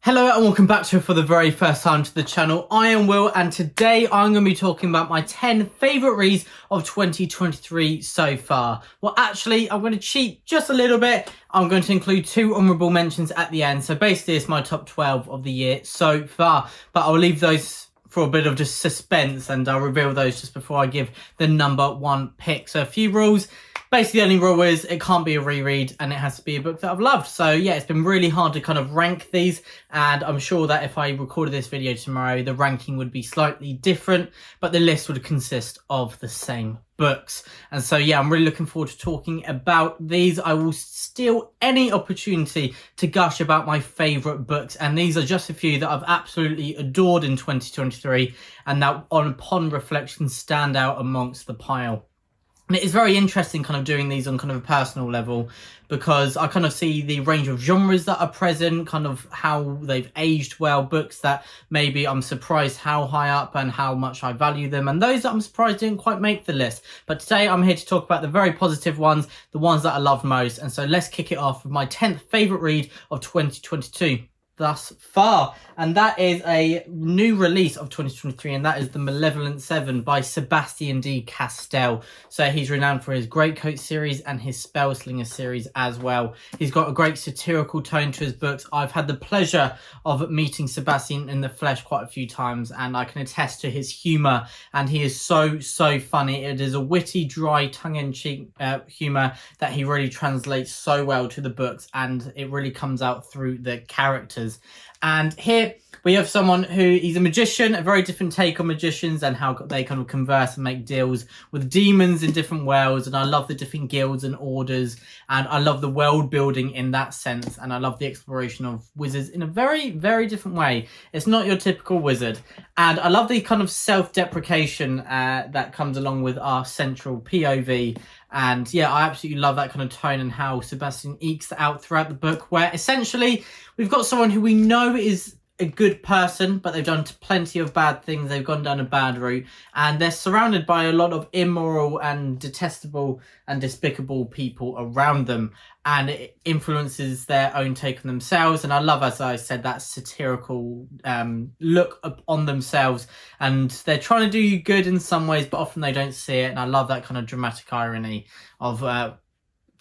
Hello and welcome back to for the very first time to the channel. I am Will and today I'm going to be talking about my 10 favourite reads of 2023 so far. Well, actually, I'm going to cheat just a little bit. I'm going to include 2 honourable mentions at the end. So basically it's my top 12 of the year so far, but I'll leave those for a bit of just suspense and I'll reveal those just before I give the number 1 pick. So a few rules. Basically, the only rule is it can't be a reread and it has to be a book that I've loved. So yeah, it's been really hard to kind of rank these, and I'm sure that if I recorded this video tomorrow, the ranking would be slightly different, but the list would consist of the same books. And so yeah, I'm really looking forward to talking about these. I will steal any opportunity to gush about my favourite books, and these are just a few that I've absolutely adored in 2023 and that upon reflection stand out amongst the pile. And it is very interesting kind of doing these on kind of a personal level, because I kind of see the range of genres that are present, kind of how they've aged well, books that maybe I'm surprised how high up and how much I value them, and those that I'm surprised didn't quite make the list. But today I'm here to talk about the very positive ones, the ones that I love most. And so let's kick it off with my 10th favourite read of 2022. Thus far, and that is a new release of 2023, and that is The Malevolent Seven by Sebastian D. Castell. So he's renowned for his Greatcoat series and his Spellslinger series as well. He's got a great satirical tone to his books. I've had the pleasure of meeting Sebastian in the flesh quite a few times, and I can attest to his humour, and he is so funny. It is a witty, dry, tongue-in-cheek humour that he really translates so well to the books, and it really comes out through the characters. And here we have someone he's a magician, a very different take on magicians and how they kind of converse and make deals with demons in different worlds. And I love the different guilds and orders, and I love the world building in that sense, and I love the exploration of wizards in a very different way. It's not your typical wizard, and I love the kind of self-deprecation that comes along with our central POV. And yeah, I absolutely love that kind of tone and how Sebastian ekes that out throughout the book, where essentially we've got someone who we know is a good person, but they've done plenty of bad things. They've gone down a bad route, and they're surrounded by a lot of immoral and detestable and despicable people around them, and it influences their own take on themselves. And I love, as I said, that satirical look on themselves, and they're trying to do good in some ways, but often they don't see it. And I love that kind of dramatic irony of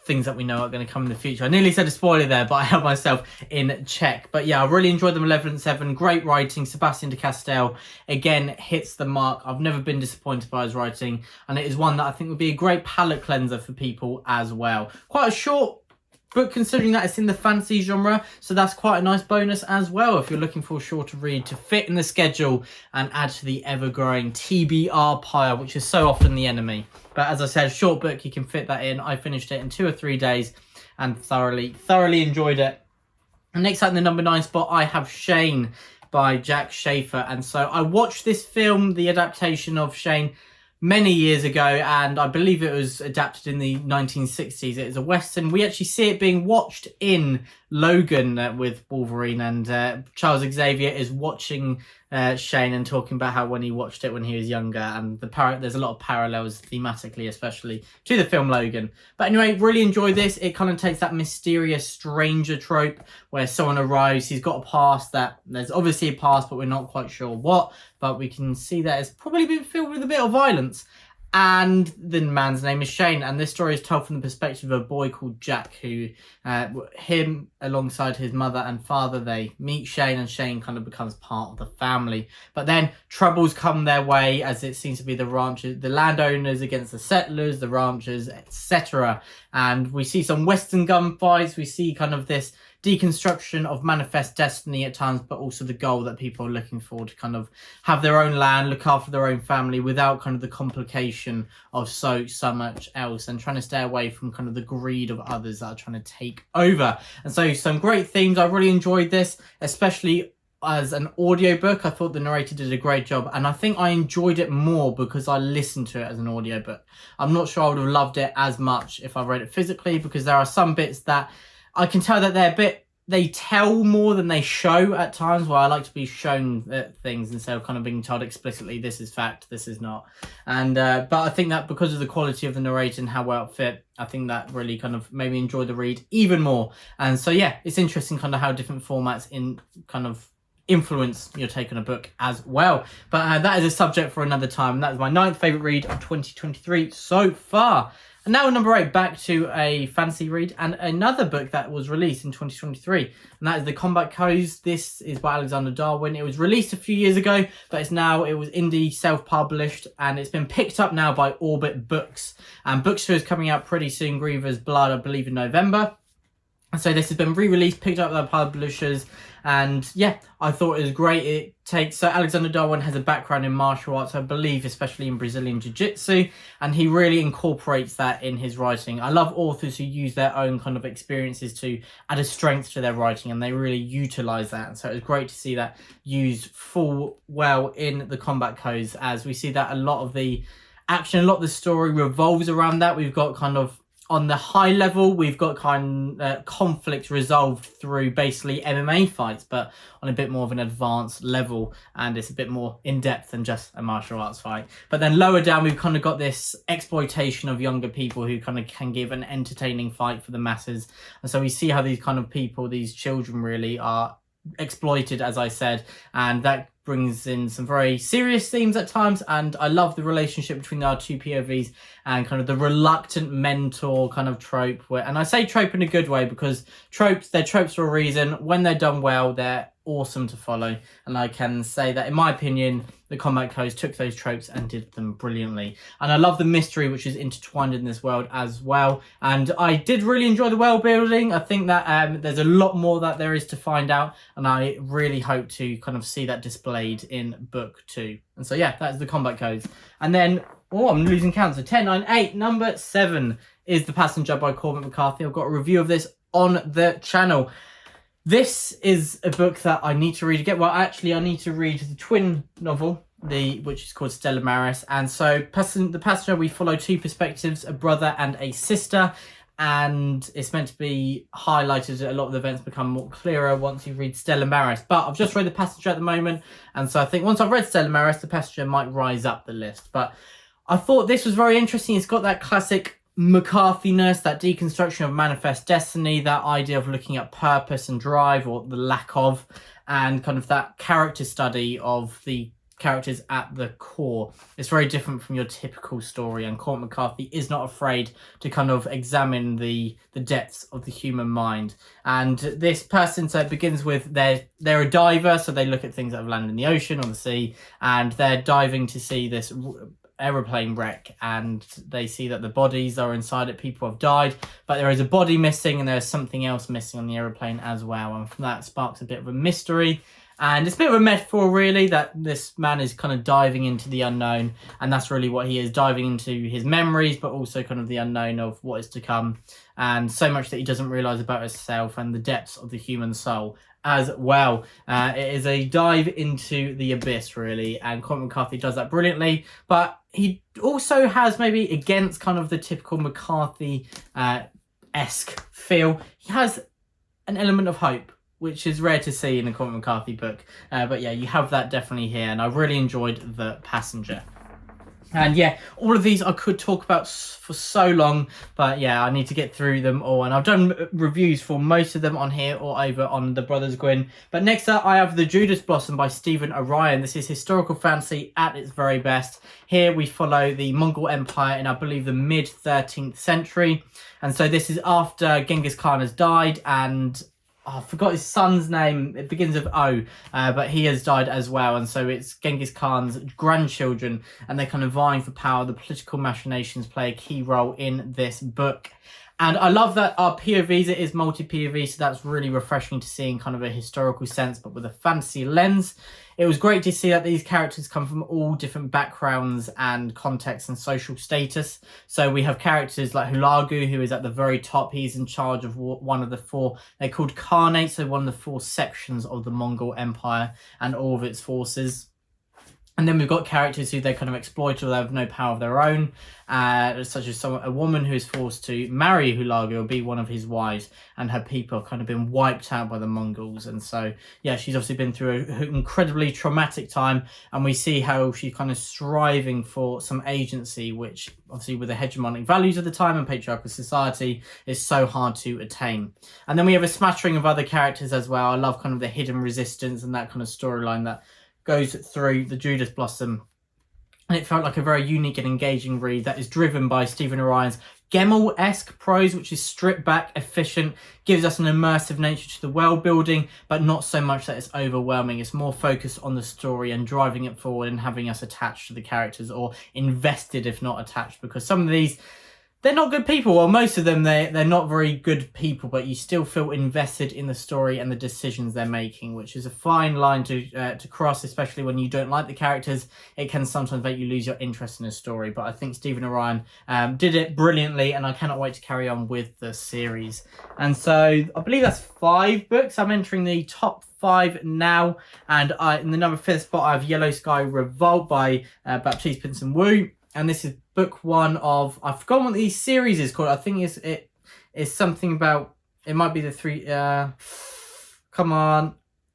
things that we know are going to come in the future. I nearly said a spoiler there, but I held myself in check. But yeah, I really enjoyed The Malevolent Seven. Great writing. Sebastian de Castell again hits the mark. I've never been disappointed by his writing, and it is one that I think would be a great palate cleanser for people as well. Quite a short book considering that it's in the fantasy genre, so that's quite a nice bonus as well if you're looking for a shorter read to fit in the schedule and add to the ever-growing TBR pile, which is so often the enemy. But as I said, short book, you can fit that in. I finished it in 2 or 3 days and thoroughly enjoyed it. And next up in the number 9 spot, I have Shane by Jack Schaefer. And so I watched this film, the adaptation of Shane, many years ago, and I believe it was adapted in the 1960s. It is a Western. We actually see it being watched in Logan with Wolverine, and Charles Xavier is watching Shane and talking about how when he watched it when he was younger, and there's a lot of parallels thematically, especially to the film Logan. But anyway, really enjoyed this. It kind of takes that mysterious stranger trope where someone arrives, he's got a past that there's obviously a past, but we're not quite sure what, but we can see that it's probably been filled with a bit of violence. And the man's name is Shane, and this story is told from the perspective of a boy called Jack, who him alongside his mother and father, they meet Shane, and Shane kind of becomes part of the family. But then troubles come their way, as it seems to be the landowners against the settlers, the ranchers, etc. And we see some Western gunfights. We see kind of this deconstruction of manifest destiny at times, but also the goal that people are looking for to kind of have their own land, look after their own family without kind of the complication of so much else, and trying to stay away from kind of the greed of others that are trying to take over. And so some great themes. I really enjoyed this, especially as an audiobook. I thought the narrator did a great job, and I think I enjoyed it more because I listened to it as an audiobook. I'm not sure I would have loved it as much if I read it physically, because there are some bits that I can tell that they're a bit they tell more than they show at times, where I like to be shown things instead of kind of being told explicitly, this is fact, this is not. And but I think that because of the quality of the narrator and how well it fit, I think that really kind of made me enjoy the read even more. And so yeah, it's interesting kind of how different formats in kind of influence your take on a book as well. But that is a subject for another time. And that is my 9th favourite read of 2023 so far. And now number 8, back to a fantasy read and another book that was released in 2023, and that is The Combat Codes. This is by Alexander Darwin. It was released a few years ago, but it was indie self-published, and it's been picked up now by Orbit Books. And Book 2 is coming out pretty soon, Griever's Blood, I believe in November. And so this has been re-released, picked up by publishers, and yeah, I thought it was great. So Alexander Darwin has a background in martial arts, I believe, especially in Brazilian Jiu-Jitsu, and he really incorporates that in his writing. I love authors who use their own kind of experiences to add a strength to their writing, and they really utilize that. And so it was great to see that used full well in The Combat Codes, as we see that a lot of the action, a lot of the story revolves around that. We've got kind of, on the high level, we've got conflict resolved through basically MMA fights, but on a bit more of an advanced level, and it's a bit more in-depth than just a martial arts fight. But then lower down, we've kind of got this exploitation of younger people who kind of can give an entertaining fight for the masses. And so we see how these kind of people, these children really are exploited, as I said, and that brings in some very serious themes at times. And I love the relationship between our two POVs and kind of the reluctant mentor kind of trope, and I say trope in a good way, because they're tropes for a reason. When they're done well, they're awesome to follow, and I can say that in my opinion, The Combat Codes took those tropes and did them brilliantly. And I love the mystery which is intertwined in this world as well, and I did really enjoy the world building. I think that there's a lot more that there is to find out, and I really hope to kind of see that displayed in book 2. And so yeah, that's The Combat Codes. And then I'm losing count, so 10, 9, 8. Number 7 is The Passenger by Cormac McCarthy. I've got a review of this on the channel. This is a book that I need to read again. Well, actually, I need to read the twin novel, which is called Stella Maris. And so The Passenger, we follow two perspectives, a brother and a sister. And it's meant to be highlighted that a lot of the events become more clearer once you read Stella Maris. But I've just read The Passenger at the moment. And so I think once I've read Stella Maris, The Passenger might rise up the list. But I thought this was very interesting. It's got that classic McCarthy-ness, that deconstruction of manifest destiny, that idea of looking at purpose and drive, or the lack of, and kind of that character study of the characters at the core. It's very different from your typical story, and Cormac McCarthy is not afraid to kind of examine the depths of the human mind. And this person, so it begins with they're a diver, so they look at things that have landed in the ocean or the sea, and they're diving to see this aeroplane wreck, and they see that the bodies are inside it. People have died, but there is a body missing, and there's something else missing on the aeroplane as well. And from that sparks a bit of a mystery. And it's a bit of a metaphor, really, that this man is kind of diving into the unknown. And that's really what he is, diving into his memories, but also kind of the unknown of what is to come. And so much that he doesn't realise about himself and the depths of the human soul as well. It is a dive into the abyss, really. And Cormac McCarthy does that brilliantly. But he also has, maybe against kind of the typical McCarthy-esque feel, he has an element of hope, which is rare to see in a Cormac McCarthy book. But yeah, you have that definitely here, and I really enjoyed The Passenger. And yeah, all of these I could talk about for so long, but yeah, I need to get through them all. And I've done reviews for most of them on here or over on the Brothers Gwyn. But next up, I have The Judas Blossom by Stephen Orion. This is historical fantasy at its very best. Here we follow the Mongol Empire in, I believe, the mid-13th century. And so this is after Genghis Khan has died, and I forgot his son's name. It begins with O, but he has died as well. And so it's Genghis Khan's grandchildren, and they're kind of vying for power. The political machinations play a key role in this book. And I love that our POVs, it is multi-POV, so that's really refreshing to see in kind of a historical sense, but with a fantasy lens. It was great to see that these characters come from all different backgrounds and contexts and social status. So we have characters like Hulagu, who is at the very top. He's in charge of one of the 4, they're called Khanates, so one of the 4 sections of the Mongol Empire and all of its forces. And then we've got characters who they kind of exploit or they have no power of their own, such as a woman who is forced to marry Hulagu or be one of his wives, and her people have kind of been wiped out by the Mongols. And so, yeah, she's obviously been through an incredibly traumatic time, and we see how she's kind of striving for some agency, which obviously with the hegemonic values of the time and patriarchal society is so hard to attain. And then we have a smattering of other characters as well. I love kind of the hidden resistance and that kind of storyline that goes through the Judas Blossom, and it felt like a very unique and engaging read that is driven by Stephen Orion's Gemmell-esque prose, which is stripped back, efficient, gives us an immersive nature to the world building, but not so much that it's overwhelming. It's more focused on the story and driving it forward and having us attached to the characters, or invested if not attached, because some of these, they're not good people. Well, most of them, they're not very good people, but you still feel invested in the story and the decisions they're making, which is a fine line to cross, especially when you don't like the characters. It can sometimes make you lose your interest in a story, but I think Stephen Orion did it brilliantly, and I cannot wait to carry on with the series. And so I believe that's 5 books. I'm entering the top 5 now, and in the number 5th spot I have Yellow Sky Revolt by Baptiste Pinson Wu. And this is book 1 of, I've forgotten what the series is called. I think it is something about, it might be the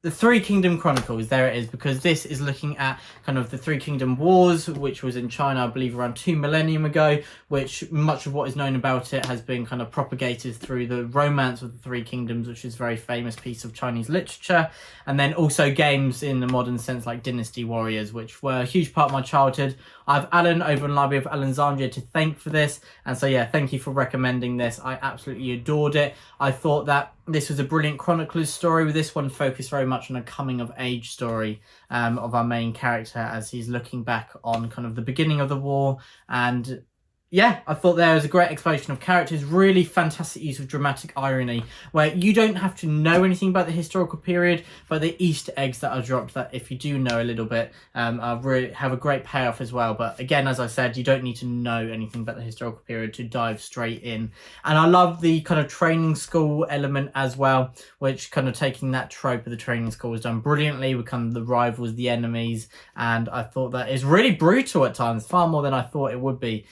the Three Kingdom Chronicles. There it is, because this is looking at kind of the Three Kingdom Wars, which was in China, I believe, around 2 millennium ago, which much of what is known about it has been kind of propagated through the Romance of the Three Kingdoms, which is a very famous piece of Chinese literature, and then also games in the modern sense like Dynasty Warriors, which were a huge part of my childhood. I have Alan over in Library of Alexandria to thank for this, and so yeah, thank you for recommending this. I absolutely adored it. I thought that this was a brilliant chronicler's story, with this one focused very much on a coming of age story of our main character as he's looking back on kind of the beginning of the war. And yeah, I thought there was a great exploration of characters, really fantastic use of dramatic irony, where you don't have to know anything about the historical period, but the Easter eggs that are dropped, that if you do know a little bit, really have a great payoff as well. But again, as I said, you don't need to know anything about the historical period to dive straight in. And I love the kind of training school element as well, which kind of taking that trope of the training school was done brilliantly with kind of the rivals, the enemies, and I thought that is really brutal at times, far more than I thought it would be.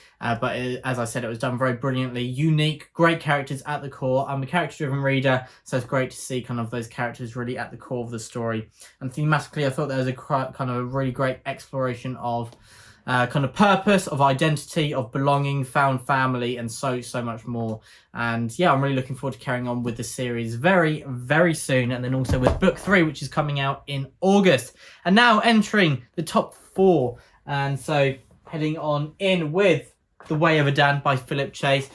But as I said, it was done very brilliantly, unique, great characters at the core. I'm a character-driven reader, so it's great to see kind of those characters really at the core of the story. And thematically, I thought there was a kind of a really great exploration of kind of purpose, of identity, of belonging, found family, and so much more. And yeah, I'm really looking forward to carrying on with the series very, very soon. And then also with book 3, which is coming out in August. And now entering the top 4. And so heading on in with The Way of Adan by Philip Chase.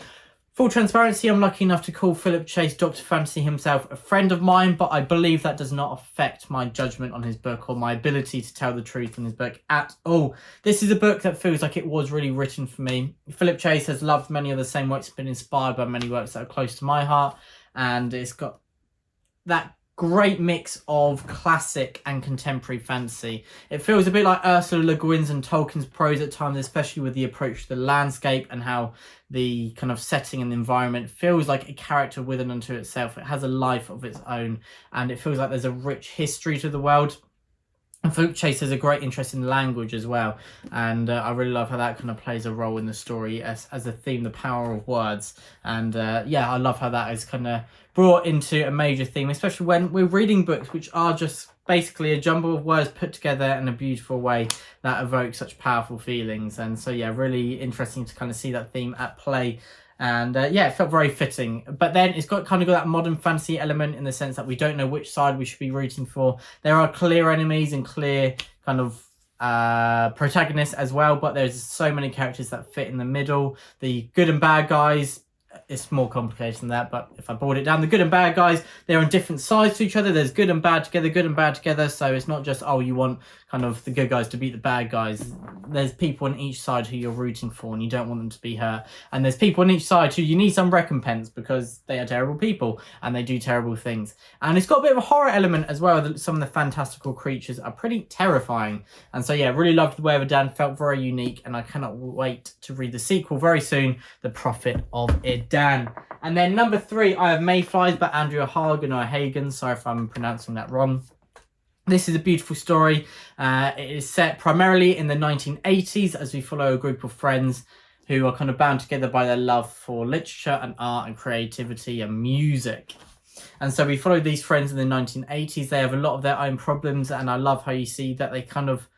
Full transparency, I'm lucky enough to call Philip Chase, Dr. Fantasy himself, a friend of mine, but I believe that does not affect my judgment on his book or my ability to tell the truth in his book at all. This is a book that feels like it was really written for me. Philip Chase has loved many of the same works, been inspired by many works that are close to my heart, and it's got that great mix of classic and contemporary fantasy. It feels a bit like Ursula Le Guin's and Tolkien's prose at times, especially with the approach to the landscape and how the kind of setting and the environment feels like a character with and unto itself. It has a life of its own, and it feels like there's a rich history to the world. And Philip Chase has a great interest in language as well, and I really love how that kind of plays a role in the story as a theme, the power of words. And yeah, I love how that is kind of brought into a major theme, especially when we're reading books which are just basically a jumble of words put together in a beautiful way that evoke such powerful feelings. And so yeah, really interesting to kind of see that theme at play. And yeah, it felt very fitting. But then it's got that modern fantasy element in the sense that we don't know which side we should be rooting for. There are clear enemies and clear kind of protagonists as well, but there's so many characters that fit in the middle. The good and bad guys, it's more complicated than that, but if I boiled it down, the good and bad guys, they're on different sides to each other. There's good and bad together, so it's not just, oh, you want kind of the good guys to beat the bad guys. There's people on each side who you're rooting for and you don't want them to be hurt, and there's people on each side who you need some recompense because they are terrible people and they do terrible things. And it's got a bit of a horror element as well, that some of the fantastical creatures are pretty terrifying. And so yeah, really loved The Way of Adan, felt very unique, and I cannot wait to read the sequel very soon, The Prophet of Adan. And then number 3, I have Mayflies by Andrea Hagen, sorry if I'm pronouncing that wrong. This is a beautiful story. It is set primarily in the 1980s as we follow a group of friends who are kind of bound together by their love for literature and art and creativity and music. And so we follow these friends in the 1980s. They have a lot of their own problems, and I love how you see that they kind of,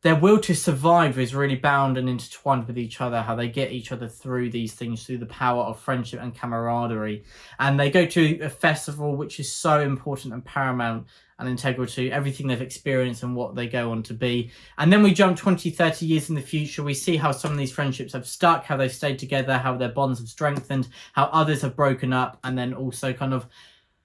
their will to survive is really bound and intertwined with each other, how they get each other through these things through the power of friendship and camaraderie. And they go to a festival which is so important and paramount and integral to everything they've experienced and what they go on to be. And then we jump 20, 30 years in the future. We see how some of these friendships have stuck, how they've stayed together, how their bonds have strengthened, how others have broken up, and then also kind of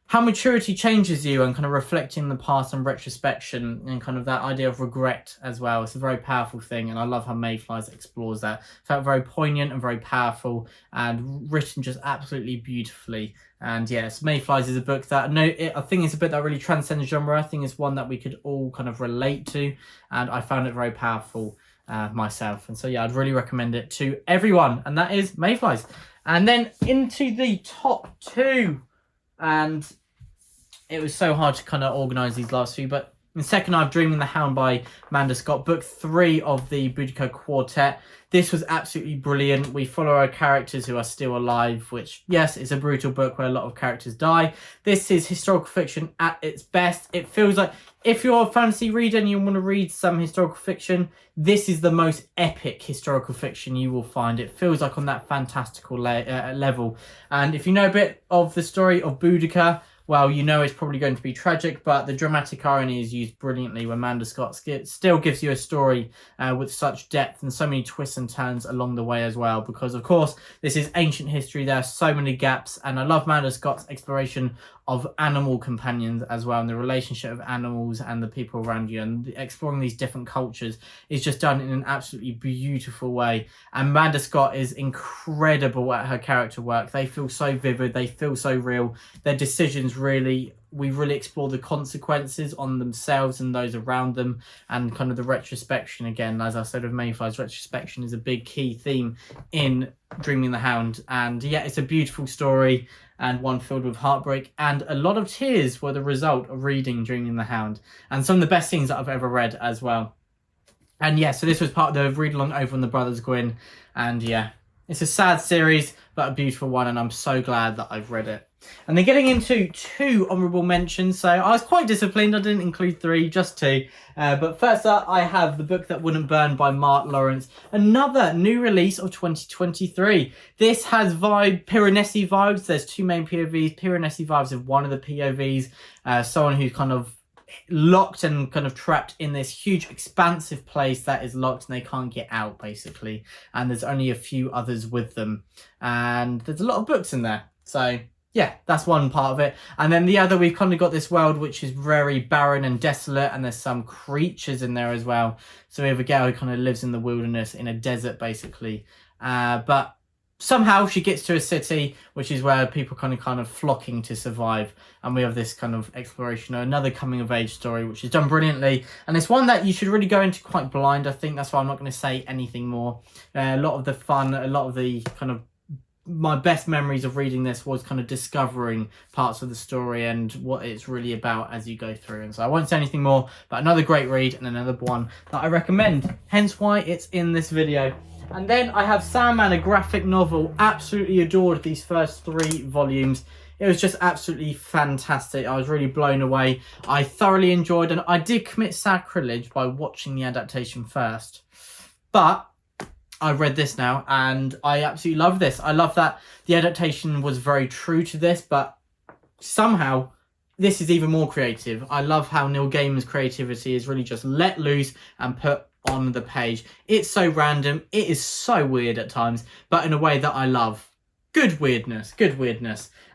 how maturity changes you and kind of reflecting the past and retrospection and kind of that idea of regret as well. It's a very powerful thing, and I love how Mayflies explores that. Felt very poignant and very powerful and written just absolutely beautifully. And yes, Mayflies is a book that I think it's a book that really transcends genre. I think it's one that we could all kind of relate to, and I found it very powerful myself. And so yeah, I'd really recommend it to everyone, and that is Mayflies. And then into the top 2. And it was so hard to kind of organise these last few, but in second I have Dreaming the Hound by Amanda Scott, book 3 of the Boudica Quartet. This was absolutely brilliant. We follow our characters who are still alive, which, yes, is a brutal book where a lot of characters die. This is historical fiction at its best. It feels like if you're a fantasy reader and you want to read some historical fiction, this is the most epic historical fiction you will find. It feels like on that fantastical level. And if you know a bit of the story of Boudica, well, you know it's probably going to be tragic, but the dramatic irony is used brilliantly when Amanda Scott still gives you a story with such depth and so many twists and turns along the way as well. Because, of course, this is ancient history. There are so many gaps, and I love Amanda Scott's exploration of animal companions as well, and the relationship of animals and the people around you, and exploring these different cultures is just done in an absolutely beautiful way. And Amanda Scott is incredible at her character work. They feel so vivid, they feel so real. Their decisions we really explore the consequences on themselves and those around them, and kind of the retrospection. Again, as I said with Mayflies, retrospection is a big key theme in Dreaming the Hound. And yeah, it's a beautiful story, and one filled with heartbreak, and a lot of tears were the result of reading Dreaming the Hound, and some of the best things that I've ever read as well. And yeah, so this was part of the read along over on the Brothers Gwyn, and yeah, it's a sad series but a beautiful one, and I'm so glad that I've read it. And then getting into 2 honourable mentions. So I was quite disciplined, I didn't include 3, just 2. But first up, I have The Book That Wouldn't Burn by Mark Lawrence, another new release of 2023. This has Piranesi vibes. There's 2 main POVs. Piranesi vibes of one of the POVs, someone who's kind of locked and kind of trapped in this huge expansive place that is locked and they can't get out, basically. And there's only a few others with them. And there's a lot of books in there. So yeah, that's one part of it. And then the other, we've kind of got this world which is very barren and desolate, and there's some creatures in there as well. So we have a girl who kind of lives in the wilderness in a desert, basically. But somehow she gets to a city, which is where people kind of flocking to survive. And we have this kind of exploration, another coming of age story, which is done brilliantly. And it's one that you should really go into quite blind, I think. That's why I'm not going to say anything more. A lot of the fun, a lot of the kind of my best memories of reading this was kind of discovering parts of the story and what it's really about as you go through. And so I won't say anything more, but another great read and another one that I recommend, hence why it's in this video. And then I have Sandman, a graphic novel. Absolutely adored these first 3 volumes. It was just absolutely fantastic. I was really blown away. I thoroughly enjoyed, and I did commit sacrilege by watching the adaptation first, but I've read this now and I absolutely love this. I love that the adaptation was very true to this, but somehow this is even more creative. I love how Neil Gaiman's creativity is really just let loose and put on the page. It's so random. It is so weird at times, but in a way that I love. Good weirdness.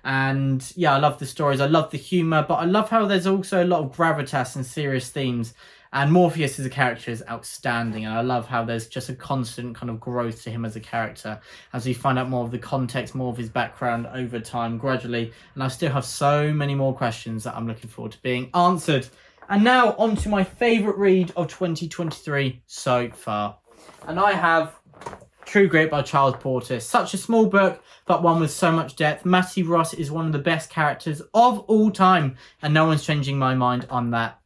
And yeah, I love the stories. I love the humour, but I love how there's also a lot of gravitas and serious themes. And Morpheus as a character is outstanding, and I love how there's just a constant kind of growth to him as a character as we find out more of the context, more of his background over time, gradually. And I still have so many more questions that I'm looking forward to being answered. And now on to my favourite read of 2023 so far. And I have True Grit by Charles Portis. Such a small book, but one with so much depth. Matty Ross is one of the best characters of all time, and no one's changing my mind on that.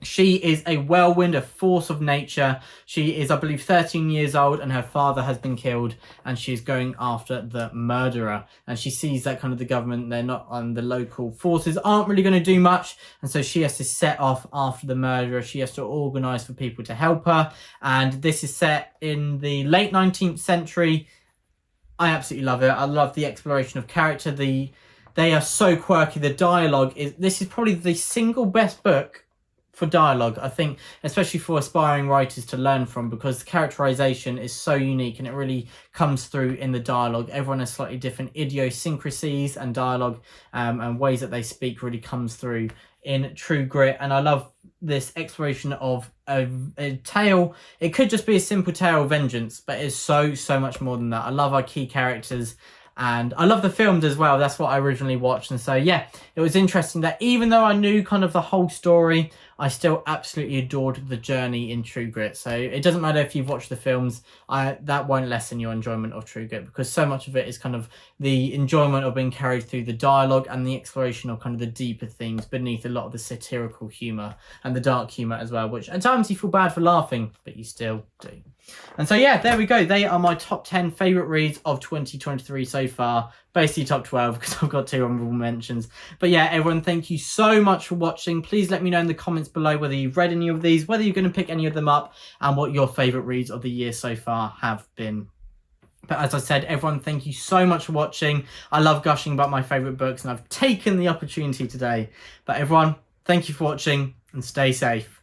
She is a whirlwind, a force of nature. She is, I believe, 13 years old, and her father has been killed, and she's going after the murderer. And she sees that kind of the government, they're not on, the local forces aren't really going to do much, and so she has to set off after the murderer. She has to organise for people to help her, and this is set in the late 19th century. I absolutely love it. I love the exploration of character. They are so quirky. The dialogue is, this is probably the single best book for dialogue, I think, especially for aspiring writers to learn from, because the characterization is so unique and it really comes through in the dialogue. Everyone has slightly different idiosyncrasies, and dialogue and ways that they speak really comes through in True Grit. And I love this exploration of a tale. It could just be a simple tale of vengeance, but it's so much more than that. I love our key characters, and I love the films as well. That's what I originally watched. And so, yeah, it was interesting that even though I knew kind of the whole story, I still absolutely adored the journey in True Grit. So it doesn't matter if you've watched the films, that won't lessen your enjoyment of True Grit, because so much of it is kind of the enjoyment of being carried through the dialogue and the exploration of kind of the deeper themes beneath a lot of the satirical humour and the dark humour as well, which at times you feel bad for laughing, but you still do. And so, yeah, there we go. They are my top 10 favourite reads of 2023 so far. Basically top 12, because I've got 2 honourable mentions. But yeah, everyone, thank you so much for watching. Please let me know in the comments below whether you've read any of these, whether you're going to pick any of them up, and what your favourite reads of the year so far have been. But as I said, everyone, thank you so much for watching. I love gushing about my favourite books, and I've taken the opportunity today. But everyone, thank you for watching, and stay safe.